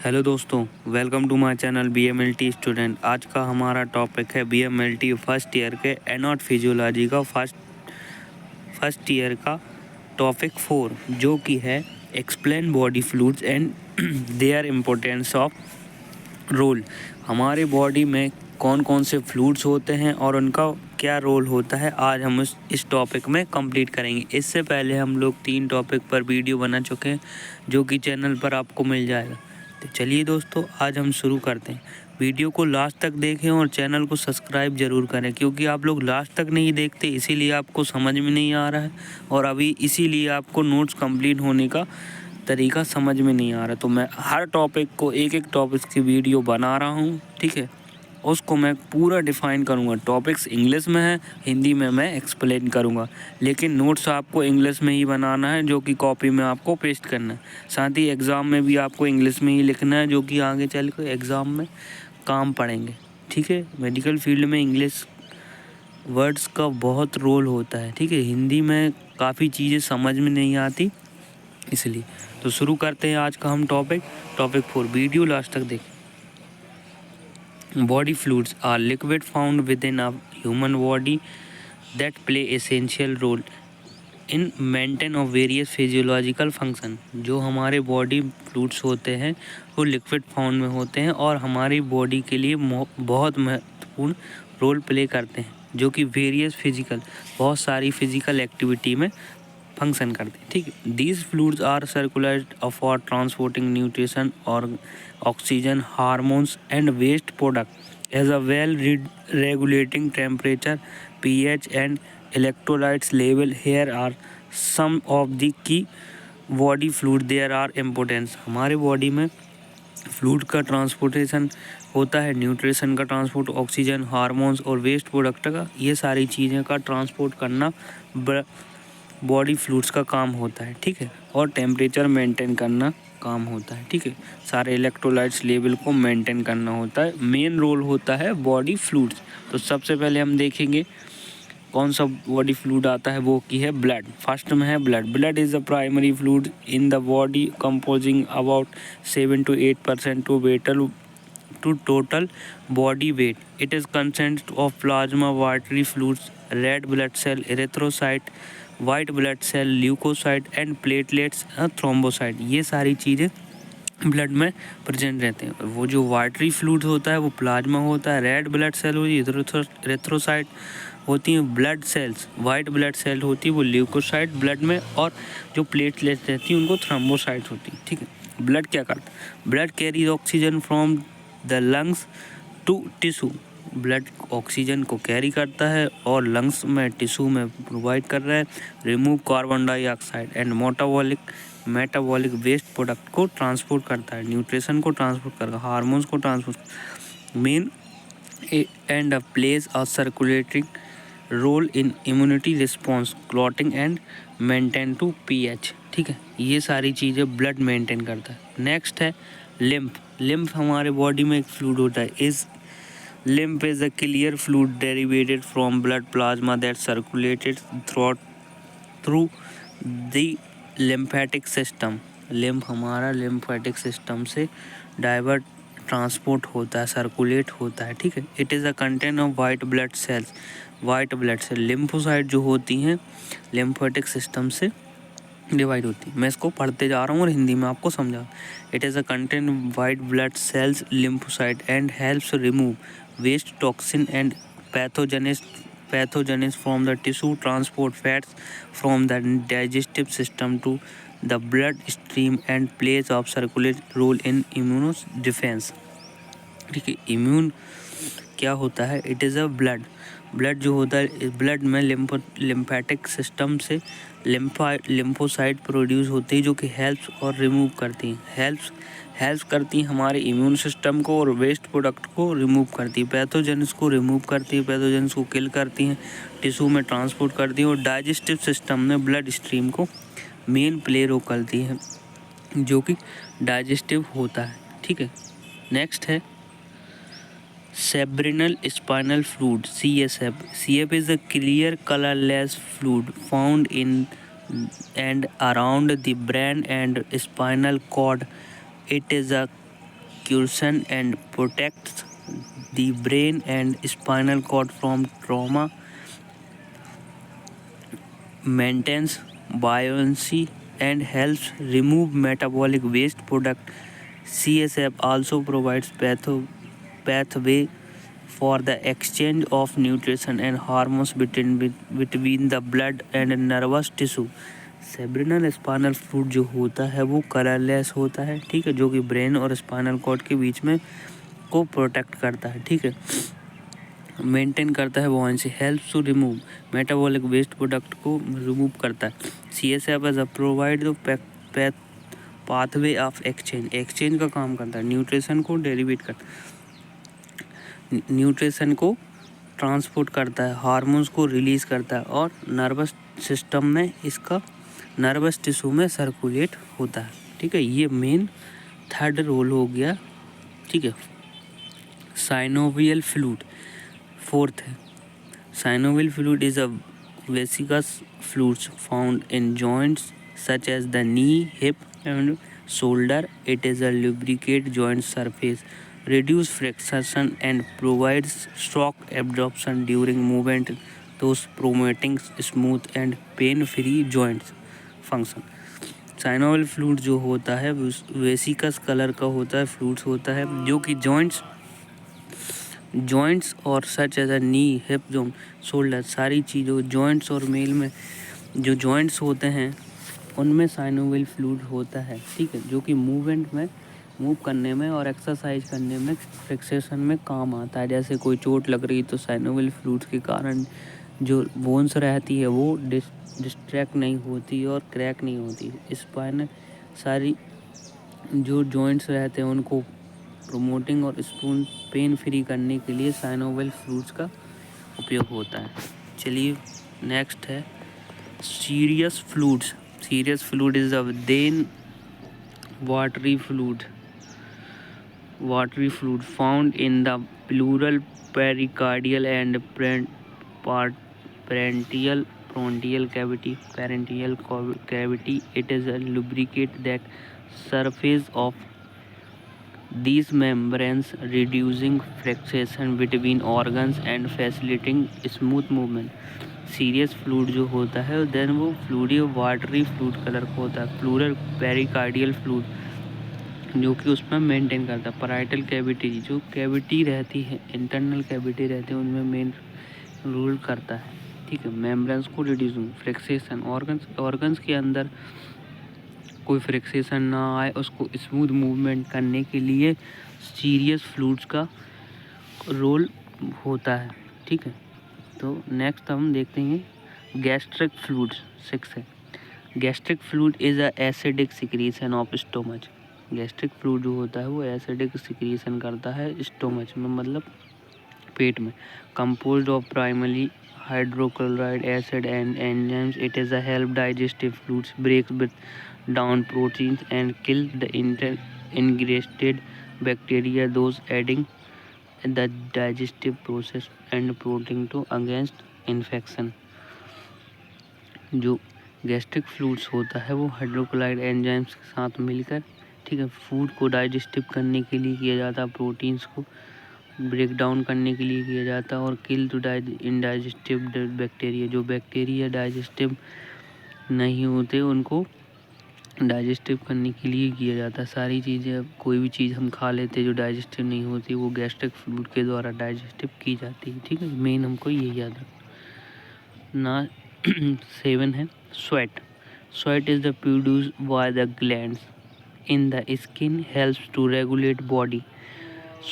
Hello दोस्तों, welcome to my channel BMLT student. आज का हमारा टॉपिक है BMLT फर्स्ट ईयर के एनॉट फिजियोलॉजी का फर्स्ट ईयर का टॉपिक 4, जो कि है explain body fluids and their importance of role. हमारे बॉडी में कौन कौन से फ्लूइड्स होते हैं और उनका क्या रोल होता है, आज हम इस टॉपिक में कंप्लीट करेंगे। इससे पहले हम लोग 3 टॉपिक पर वीडियो बना चुके हैं, जो कि चैनल पर आपको मिल जाएगा। तो चलिए दोस्तों, आज हम शुरू करते हैं। वीडियो को लास्ट तक देखें और चैनल को सब्सक्राइब ज़रूर करें, क्योंकि आप लोग लास्ट तक नहीं देखते, इसीलिए आपको समझ में नहीं आ रहा है और अभी इसीलिए आपको नोट्स कंप्लीट होने का तरीका समझ में नहीं आ रहा। तो मैं हर टॉपिक को एक टॉपिक की वीडियो बना रहा हूँ, ठीक है। उसको मैं पूरा डिफ़ाइन करूँगा। टॉपिक्स इंग्लिश में है, हिंदी में मैं एक्सप्लेन करूँगा, लेकिन नोट्स आपको इंग्लिश में ही बनाना है, जो कि कॉपी में आपको पेस्ट करना है। साथ ही एग्ज़ाम में भी आपको इंग्लिश में ही लिखना है, जो कि आगे चल कर एग्ज़ाम में काम पड़ेंगे, ठीक है। मेडिकल फील्ड में इंग्लिश वर्ड्स का बहुत रोल होता है, ठीक है। हिंदी में काफ़ी चीज़ें समझ में नहीं आती, इसलिए। तो शुरू करते हैं आज का हम टॉपिक 4। वीडियो लास्ट तक देखें। Body fluids are liquid found within a human body that play essential role in maintain of various physiological function। जो हमारे बॉडी फ्लूइड्स होते हैं वो लिक्विड फॉर्म में होते हैं और हमारी बॉडी के लिए बहुत महत्वपूर्ण रोल प्ले करते हैं, जो कि बहुत सारी फिजिकल एक्टिविटी में फंक्शन करते हैं, ठीक है। These fluids are circulate for transporting nutrition और oxygen, hormones and waste product as a well regulating temperature, pH and electrolytes level। Here are some of the key body fluid there are importance। हमारे body में fluid का transportation होता है, nutrition का transport, oxygen, hormones और waste product का, ये सारी चीज़ें का ट्रांसपोर्ट करना बॉडी फ्लूइड्स का काम होता है, ठीक है। और टेम्परेचर मेंटेन करना काम होता है, ठीक है। सारे इलेक्ट्रोलाइट्स लेवल को मेंटेन करना होता है, मेन रोल होता है बॉडी फ्लूइड्स। तो सबसे पहले हम देखेंगे कौन सा बॉडी फ्लूइड आता है, वो की है ब्लड। फर्स्ट में है blood. Blood is the primary fluid in the body composing about 7 to 8% to total body weight। It is consists of plasma, watery fluids, red blood cell, erythrocyte, white blood cell, leucocyte and platelets, thrombocyte, ये सारी चीज़ें blood में present रहते हैं। वो जो watery fluid होता है वो प्लाज्मा होता है, रेड ब्लड सेल होती है, एरिथ्रोसाइट होती हैं blood cells, white blood cell होती है वो ल्यूकोसाइट ब्लड में, और जो प्लेटलेट्स रहती हैं उनको थ्रोम्बोसाइट होती है, ठीक है। ब्लड क्या करता है? Blood carries oxygen from the lungs to tissue. Blood oxygen को कैरी करता है और लंग्स में, टिश्यू में प्रोवाइड कर रहा है। Remove carbon dioxide and metabolic waste product को ट्रांसपोर्ट करता है, न्यूट्रिशन को ट्रांसपोर्ट करता है, हार्मोन्स को transport main and plays a circulating role in immunity response, clotting and maintain to pH, ठीक है। ये सारी चीज़ें ब्लड मेंटेन करता है। नेक्स्ट है लिम्फ। लिम्फ हमारे बॉडी में एक फ्लूइड होता है। Lymph is a clear fluid derived from blood plasma that circulated through the lymphatic system। lymph हमारा lymphatic system से डाइवर्ट ट्रांसपोर्ट होता है, सर्कुलेट होता है, ठीक है। It is a content of white blood cells. White blood cell lymphocyte जो होती हैं लिम्फेटिक सिस्टम से डिवाइड होती है। मैं इसको पढ़ते जा रहा हूँ और हिंदी में आपको समझा। It is a content white blood sales lymphocyte and helps remove waste, toxin and pathogens from the tissue, transport fats from the digestive system to the blood stream and plays a circulatory role in immune defense, ठीक है। Immune क्या होता है? It is a blood जो होता है, blood में lymphatic system से लिम्फोसाइट प्रोड्यूस होती है, जो कि हेल्प्स और रिमूव करती हैं, हेल्प करती हैं हमारे इम्यून सिस्टम को, और वेस्ट प्रोडक्ट को रिमूव करती है, पैथोजेंस को रिमूव करती है, पैथोजेंस को किल करती हैं, टिश्यू में ट्रांसपोर्ट करती हैं, और डाइजेस्टिव सिस्टम में ब्लड स्ट्रीम को मेन प्ले रोल करती है, जो कि डाइजेस्टिव होता है, ठीक है। नेक्स्ट है cerebral spinal fluid, CSF। CSF is a clear colorless fluid found in and around the brain and spinal cord। It is a cushion and protects the brain and spinal cord from trauma, maintains buoyancy, and helps remove metabolic waste product. CSF also provides pathway for the exchange of nutrition and hormones between the blood and nervous tissue. Cerebral spinal fluid जो होता है वो colourless होता है, ठीक है, जो कि ब्रेन और स्पाइनल कॉर्ड के बीच में को प्रोटेक्ट करता है, ठीक है, मेंटेन करता है buoyancy, helps to remove metabolic waste product को रिमूव करता है। CSF as a provide pathway of exchange का काम करता है, न्यूट्रिशन को डेरिवेट करता है, न्यूट्रिशन को ट्रांसपोर्ट करता है, हार्मोन्स को रिलीज करता है और नर्वस सिस्टम में इसका नर्वस टिश्यू में सर्कुलेट होता है, ठीक है। ये मेन थर्ड रोल हो गया, ठीक है। साइनोवियल फ्लूइड फोर्थ है। Synovial fluid is a viscous fluids found in joints such as the knee, hip and shoulder. It is a lubricate joint surface, reduce friction and provides shock absorption during movement, thus promoting smooth and pain-free joints function. Synovial fluid जो होता है वेसिकस colour का होता है, fluids होता है जो कि जॉइंट्स और such as a knee, hip joint, shoulder, सारी चीज़ों जॉइंट्स और मेल में जो जॉइंट्स होते हैं उनमें साइनोवियल फ्लूइड होता है, ठीक है, जो कि मूवमेंट में मूव करने में और एक्सरसाइज करने में फिक्सेशन में काम आता है। जैसे कोई चोट लग रही तो साइनोवियल फ्लूइड के कारण जो बोन्स रहती है वो डिस्ट्रैक्ट नहीं होती और क्रैक नहीं होती। स्पाइनल सारी जो जॉइंट्स रहते हैं उनको प्रोमोटिंग और स्पून पेन फ्री करने के लिए साइनोवियल फ्लूइड्स का उपयोग होता है। चलिए नेक्स्ट है serious fluids. Serous fluid is a then watery fluid found in the pleural, pericardial and parenteal cavity. It is a lubricate that surface of these membranes, reducing friction between organs and facilitating smooth movement. Serious fluid जो होता है then वो fluid watery fluid colour का होता है। Plural pericardial fluid जो कि उसमें मेंटेन करता है। पैराइटल कैविटी जो कैविटी रहती है, इंटरनल कैविटी रहती है, उनमें मेन रोल करता है, ठीक है। मेम्ब्रेन्स को रिड्यूसिंग फ्रिक्सेशन, ऑर्गन्स के अंदर कोई फ्रिक्सेशन ना आए, उसको स्मूथ मूवमेंट करने के लिए सीरियस फ्लूइड्स का रोल होता है, ठीक है। तो नेक्स्ट हम देखते हैं गैस्ट्रिक फ्लूइड 6 है। Gastric fluid is a acidic secretion of stomach. Gastric fluid जो होता है वो एसिडिक सिक्रीशन करता है स्टोमच में, मतलब पेट में। Composed of primary hydrochloride acid and enzymes, it is a help digestive fluids break down proteins and kill the ingested bacteria, those aiding the digestive process and protein to against infection। जो gastric fluids होता है वो hydrochloride enzymes के साथ मिलकर, ठीक है, food को डाइजेस्टिव करने के लिए किया जाता है, प्रोटीन्स को ब्रेक डाउन करने के लिए किया जाता है और किल टू इनडाइजेस्टिव बैक्टीरिया, जो बैक्टीरिया डाइजेस्टिव नहीं होते उनको डाइजेस्टिव करने के लिए किया जाता है। सारी चीज़ें, कोई भी चीज़ हम खा लेते हैं जो डाइजेस्टिव नहीं होती वो गैस्ट्रिक फ्लूइड के द्वारा डाइजेस्टिव की जाती है, ठीक है। मेन हमको ये याद रखना ना। 7 है sweat is the produce by the glands in the skin, helps to regulate body.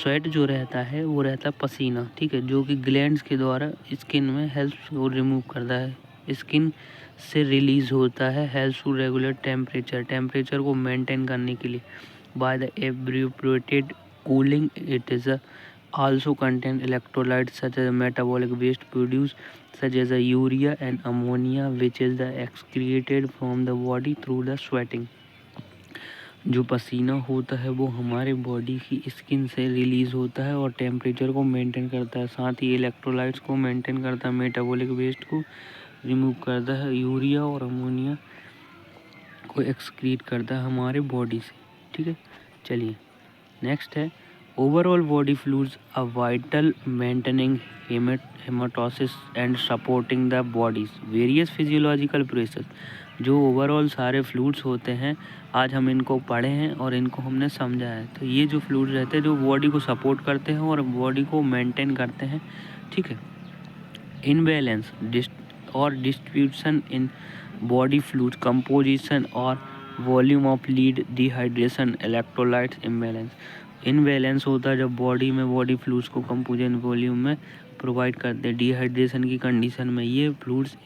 Sweat जो रहता है वो रहता है पसीना, ठीक है, जो कि ग्लैंड्स के द्वारा स्किन में हेल्प्स को रिमूव करता है, स्किन से रिलीज होता है। हेल्प्स टू रेगुलेट टेम्परेचर को मेंटेन करने के लिए by the abbreviated cooling. It is also contain electrolytes such as metabolic waste produced such as urea and ammonia, which is the excreted from the body through the sweating। जो पसीना होता है वो हमारे बॉडी की स्किन से release होता है और टेम्परेचर को मेंटेन करता है, साथ ही इलेक्ट्रोलाइट्स को मेंटेन करता है, मेटाबॉलिक वेस्ट को रिमूव करता है, यूरिया और अमोनिया को एक्सक्रीट करता है हमारे बॉडी से, ठीक है। चलिए नेक्स्ट है overall body fluids a vital maintaining homeostasis and supporting the body's various physiological process. जो ओवरऑल सारे फ्लूइड्स होते हैं आज हम इनको पढ़े हैं और इनको हमने समझा है। तो ये जो फ्लूइड्स रहते हैं जो बॉडी को सपोर्ट करते हैं और बॉडी को मेंटेन करते हैं, ठीक है। इनबैलेंस और distribution in body fluid composition और volume of lead dehydration electrolytes imbalance. Imbalance होता है जब बॉडी में बॉडी फ्लूइड्स को कंपोजिशन वॉल्यूम में प्रोवाइड करते हैं। डिहाइड्रेशन की कंडीशन में ये फ्लूइड्स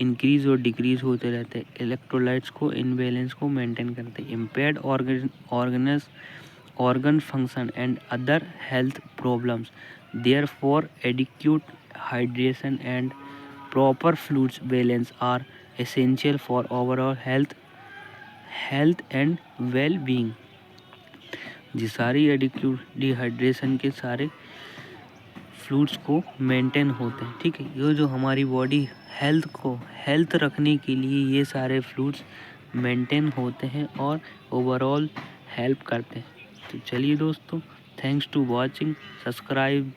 इंक्रीज और डिक्रीज होते रहते हैं। इलेक्ट्रोलाइट्स को इनबैलेंस को मेंटेन करते हैं। Impaired organ function and other health problems. Therefore, adequate hydration and proper fluids balance are essential for overall health and well-being। जी सारी एडिक्यूट डिहाइड्रेशन के सारे फ्लूइड्स को मेंटेन होते हैं, ठीक है। ये जो हमारी बॉडी हेल्थ रखने के लिए ये सारे फ्लूइड्स मेंटेन होते हैं और ओवरऑल हेल्प करते हैं। तो चलिए दोस्तों, thanks to watching, subscribe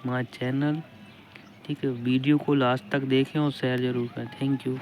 my channel, ठीक है। वीडियो को लास्ट तक देखें और शेयर ज़रूर करें। Thank you.